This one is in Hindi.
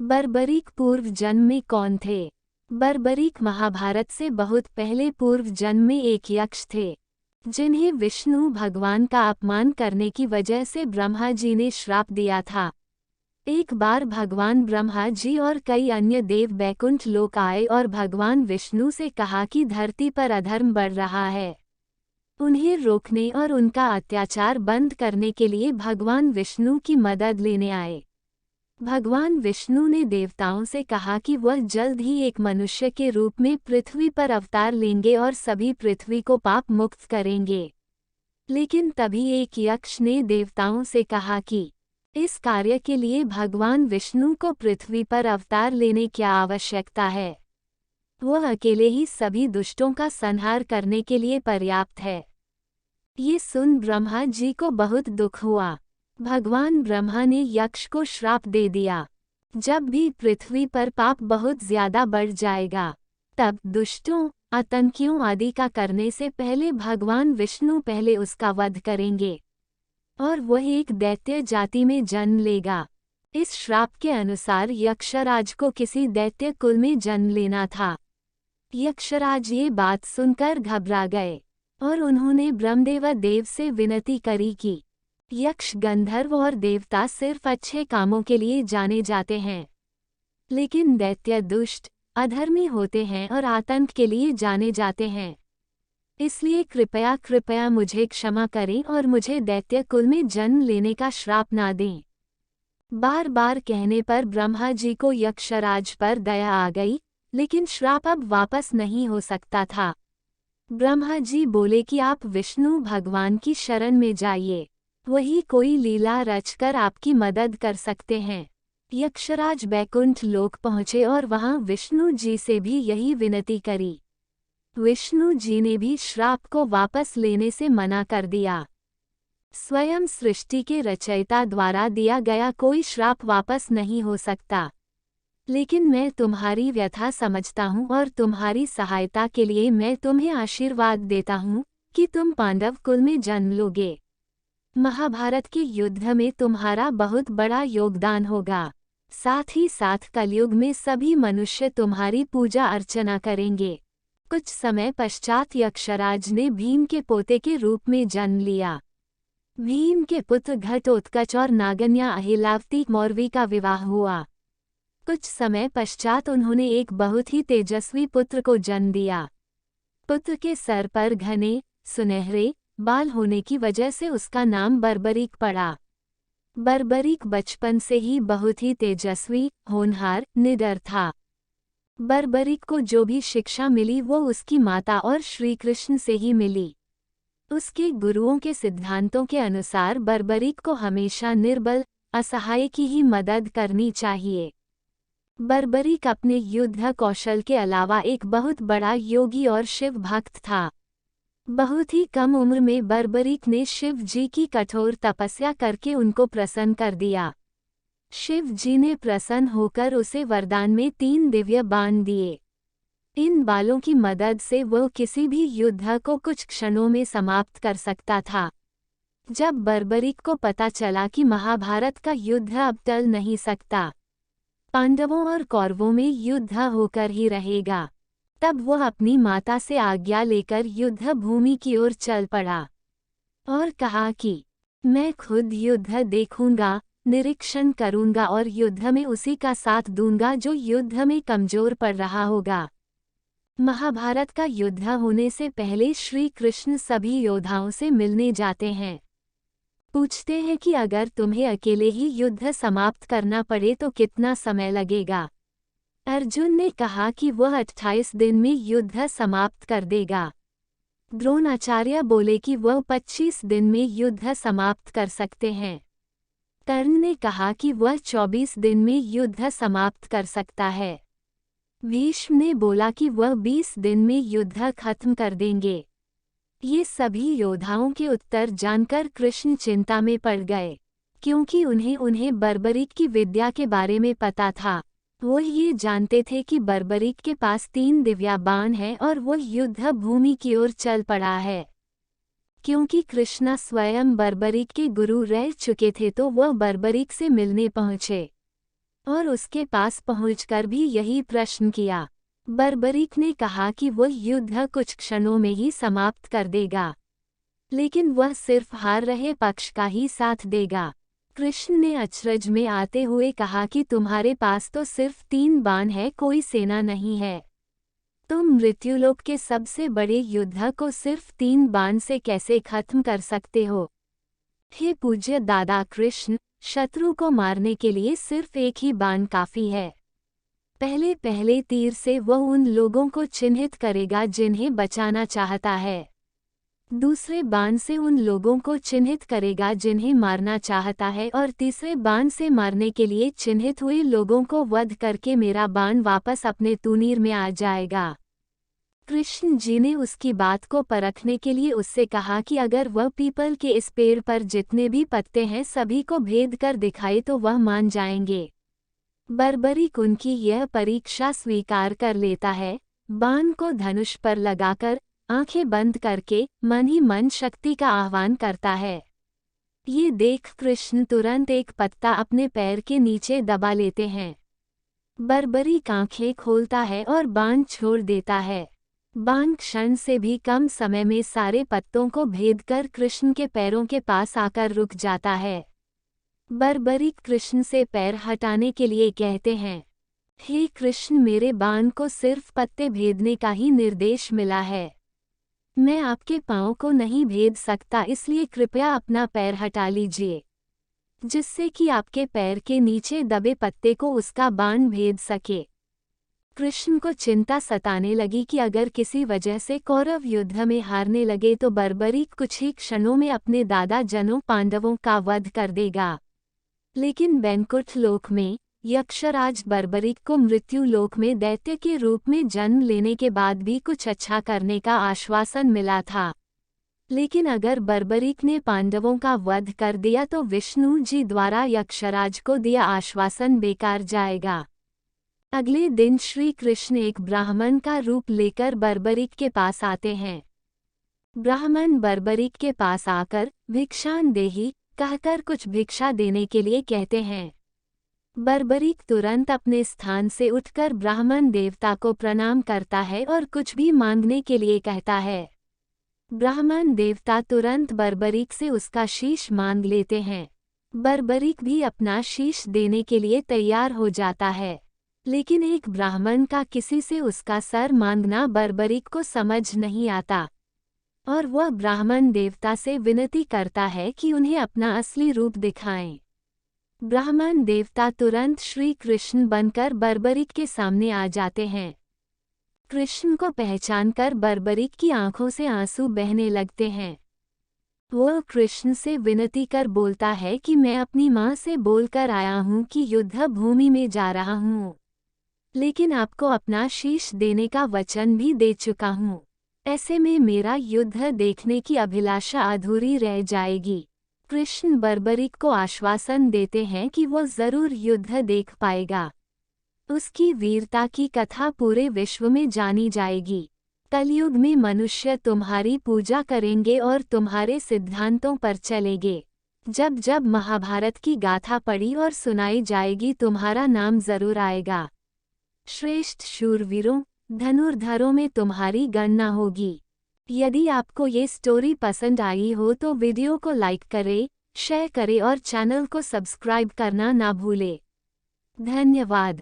बर्बरीक पूर्व जन्म में कौन थे? बर्बरीक महाभारत से बहुत पहले पूर्व जन्म में एक यक्ष थे, जिन्हें विष्णु भगवान का अपमान करने की वजह से ब्रह्मा जी ने श्राप दिया था। एक बार भगवान ब्रह्मा जी और कई अन्य देव बैकुंठ लोक आए और भगवान विष्णु से कहा कि धरती पर अधर्म बढ़ रहा है। उन्हें रोकने और उनका अत्याचार बंद करने के लिए भगवान विष्णु की मदद लेने आए। भगवान विष्णु ने देवताओं से कहा कि वह जल्द ही एक मनुष्य के रूप में पृथ्वी पर अवतार लेंगे और सभी पृथ्वी को पाप मुक्त करेंगे। लेकिन तभी एक यक्ष ने देवताओं से कहा कि इस कार्य के लिए भगवान विष्णु को पृथ्वी पर अवतार लेने की आवश्यकता है। वह अकेले ही सभी दुष्टों का संहार करने के लिए पर्याप्त है। ये सुन ब्रह्मा जी को बहुत दुख हुआ। भगवान ब्रह्मा ने यक्ष को श्राप दे दिया, जब भी पृथ्वी पर पाप बहुत ज्यादा बढ़ जाएगा, तब दुष्टों, आतंकियों आदि का करने से पहले भगवान विष्णु पहले उसका वध करेंगे और वह एक दैत्य जाति में जन्म लेगा। इस श्राप के अनुसार यक्षराज को किसी दैत्य कुल में जन्म लेना था। यक्षराज ये बात सुनकर घबरा गए और उन्होंने ब्रह्मदेव देव से विनती करी कि यक्ष, गंधर्व और देवता सिर्फ अच्छे कामों के लिए जाने जाते हैं, लेकिन दैत्य दुष्ट, अधर्मी होते हैं और आतंक के लिए जाने जाते हैं। इसलिए कृपया कृपया मुझे क्षमा करें और मुझे दैत्य कुल में जन्म लेने का श्राप ना दें। बार बार कहने पर ब्रह्मा जी को यक्षराज पर दया आ गई, लेकिन श्राप अब वापस नहीं हो सकता था। ब्रह्मा जी बोले कि आप विष्णु भगवान की शरण में जाइए, वही कोई लीला रचकर आपकी मदद कर सकते हैं। यक्षराज बैकुंठ लोक पहुँचे और वहां विष्णु जी से भी यही विनती करी। विष्णु जी ने भी श्राप को वापस लेने से मना कर दिया। स्वयं सृष्टि के रचयिता द्वारा दिया गया कोई श्राप वापस नहीं हो सकता, लेकिन मैं तुम्हारी व्यथा समझता हूँ और तुम्हारी सहायता के लिए मैं तुम्हें आशीर्वाद देता हूँ कि तुम पांडव कुल में जन्म लोगे। महाभारत के युद्ध में तुम्हारा बहुत बड़ा योगदान होगा। साथ ही साथ कलयुग में सभी मनुष्य तुम्हारी पूजा अर्चना करेंगे। कुछ समय पश्चात यक्षराज ने भीम के पोते के रूप में जन्म लिया। भीम के पुत्र घटोत्कच और नागन्या अहिलावती मौर्वी का विवाह हुआ। कुछ समय पश्चात उन्होंने एक बहुत ही तेजस्वी पुत्र को जन्म दिया। पुत्र के सर पर घने, सुनहरे बाल होने की वजह से उसका नाम बर्बरीक पड़ा। बर्बरीक बचपन से ही बहुत ही तेजस्वी, होनहार, निडर था। बर्बरीक को जो भी शिक्षा मिली वो उसकी माता और श्री कृष्ण से ही मिली। उसके गुरुओं के सिद्धांतों के अनुसार बर्बरीक को हमेशा निर्बल, असहाय की ही मदद करनी चाहिए। बर्बरीक अपने युद्ध कौशल के अलावा एक बहुत बड़ा योगी और शिव भक्त था। बहुत ही कम उम्र में बर्बरीक ने शिव जी की कठोर तपस्या करके उनको प्रसन्न कर दिया। शिव जी ने प्रसन्न होकर उसे वरदान में 3 दिव्य बाण दिए। इन बालों की मदद से वह किसी भी युद्ध को कुछ क्षणों में समाप्त कर सकता था। जब बर्बरीक को पता चला कि महाभारत का युद्ध अब टल नहीं सकता, पांडवों और कौरवों में युद्ध होकर ही रहेगा, तब वह अपनी माता से आज्ञा लेकर युद्ध भूमि की ओर चल पड़ा और कहा कि मैं खुद युद्ध देखूंगा, निरीक्षण करूंगा और युद्ध में उसी का साथ दूंगा जो युद्ध में कमजोर पड़ रहा होगा। महाभारत का युद्ध होने से पहले श्री कृष्ण सभी योद्धाओं से मिलने जाते हैं। पूछते हैं कि अगर तुम्हें अकेले ही युद्ध समाप्त करना पड़े तो कितना समय लगेगा। अर्जुन ने कहा कि वह 28 दिन में युद्ध समाप्त कर देगा। द्रोणाचार्य बोले कि वह 25 दिन में युद्ध समाप्त कर सकते हैं। कर्ण ने कहा कि वह 24 दिन में युद्ध समाप्त कर सकता है। भीष्म ने बोला कि वह 20 दिन में युद्ध खत्म कर देंगे। ये सभी योद्धाओं के उत्तर जानकर कृष्ण चिंता में पड़ गए, क्योंकि उन्हें बर्बरीक की विद्या के बारे में पता था। वो ये जानते थे कि बर्बरीक के पास 3 दिव्या बाण है और वो युद्ध भूमि की ओर चल पड़ा है। क्योंकि कृष्णा स्वयं बर्बरीक के गुरु रह चुके थे तो वह बर्बरीक से मिलने पहुँचे। और उसके पास पहुंचकर भी यही प्रश्न किया। बर्बरीक ने कहा कि वह युद्ध कुछ क्षणों में ही समाप्त कर देगा, लेकिन वह सिर्फ हार रहे पक्ष का ही साथ देगा। कृष्ण ने अचरज में आते हुए कहा कि तुम्हारे पास तो सिर्फ 3 बाण है, कोई सेना नहीं है। तुम मृत्युलोक के सबसे बड़े युद्ध को सिर्फ 3 बाण से कैसे खत्म कर सकते हो? हे पूज्य दादा कृष्ण, शत्रु को मारने के लिए सिर्फ एक ही बाण काफी है। पहले पहले तीर से वह उन लोगों को चिन्हित करेगा जिन्हें बचाना चाहता है। दूसरे बाण से उन लोगों को चिन्हित करेगा जिन्हें मारना चाहता है, और तीसरे बाण से मारने के लिए चिन्हित हुए लोगों को वध करके मेरा बाण वापस अपने तूनीर में आ जाएगा। कृष्ण जी ने उसकी बात को परखने के लिए उससे कहा कि अगर वह पीपल के इस पेड़ पर जितने भी पत्ते हैं सभी को भेद कर दिखाए तो वह मान जाएंगे। बर्बरीक उनकी यह परीक्षा स्वीकार कर लेता है। बाण को धनुष पर लगाकर आंखें बंद करके मन ही मन शक्ति का आह्वान करता है। ये देख कृष्ण तुरंत एक पत्ता अपने पैर के नीचे दबा लेते हैं। बर्बरीक आंखें खोलता है और बाण छोड़ देता है। बाण क्षण से भी कम समय में सारे पत्तों को भेद कर कृष्ण के पैरों के पास आकर रुक जाता है। बर्बरीक कृष्ण से पैर हटाने के लिए कहते हैं, हे कृष्ण, मेरे बाण को सिर्फ पत्ते भेदने का ही निर्देश मिला है। मैं आपके पांव को नहीं भेद सकता, इसलिए कृपया अपना पैर हटा लीजिए, जिससे कि आपके पैर के नीचे दबे पत्ते को उसका बाण भेद सके। कृष्ण को चिंता सताने लगी कि अगर किसी वजह से कौरव युद्ध में हारने लगे तो बर्बरीक कुछ ही क्षणों में अपने दादा जनों पांडवों का वध कर देगा। लेकिन वैकुंठ लोक में यक्षराज बर्बरीक को मृत्यु लोक में दैत्य के रूप में जन्म लेने के बाद भी कुछ अच्छा करने का आश्वासन मिला था। लेकिन अगर बर्बरीक ने पांडवों का वध कर दिया तो विष्णु जी द्वारा यक्षराज को दिया आश्वासन बेकार जाएगा। अगले दिन श्री कृष्ण एक ब्राह्मण का रूप लेकर बर्बरीक के पास आते हैं। ब्राह्मण बर्बरीक के पास आकर भिक्षान देहि कहकर कुछ भिक्षा देने के लिए कहते हैं। बर्बरीक तुरंत अपने स्थान से उठकर ब्राह्मण देवता को प्रणाम करता है और कुछ भी मांगने के लिए कहता है। ब्राह्मण देवता तुरंत बर्बरीक से उसका शीश मांग लेते हैं। बर्बरीक भी अपना शीश देने के लिए तैयार हो जाता है, लेकिन एक ब्राह्मण का किसी से उसका सर मांगना बर्बरीक को समझ नहीं आता और वह ब्राह्मण देवता से विनती करता है कि उन्हें अपना असली रूप दिखाएं। ब्राह्मण देवता तुरंत श्री कृष्ण बनकर बर्बरीक के सामने आ जाते हैं। कृष्ण को पहचानकर बर्बरीक की आंखों से आंसू बहने लगते हैं। वह कृष्ण से विनती कर बोलता है कि मैं अपनी मां से बोलकर आया हूं कि युद्ध भूमि में जा रहा हूं, लेकिन आपको अपना शीश देने का वचन भी दे चुका हूं। ऐसे में मेरा युद्ध देखने की अभिलाषा अधूरी रह जाएगी। कृष्ण बर्बरीक को आश्वासन देते हैं कि वो जरूर युद्ध देख पाएगा। उसकी वीरता की कथा पूरे विश्व में जानी जाएगी। कलयुग में मनुष्य तुम्हारी पूजा करेंगे और तुम्हारे सिद्धांतों पर चलेंगे। जब जब महाभारत की गाथा पढ़ी और सुनाई जाएगी तुम्हारा नाम जरूर आएगा। श्रेष्ठ शूरवीरों, धनुर्धरों में तुम्हारी गणना होगी। यदि आपको ये स्टोरी पसंद आई हो तो वीडियो को लाइक करें, शेयर करें और चैनल को सब्सक्राइब करना ना भूलें। धन्यवाद।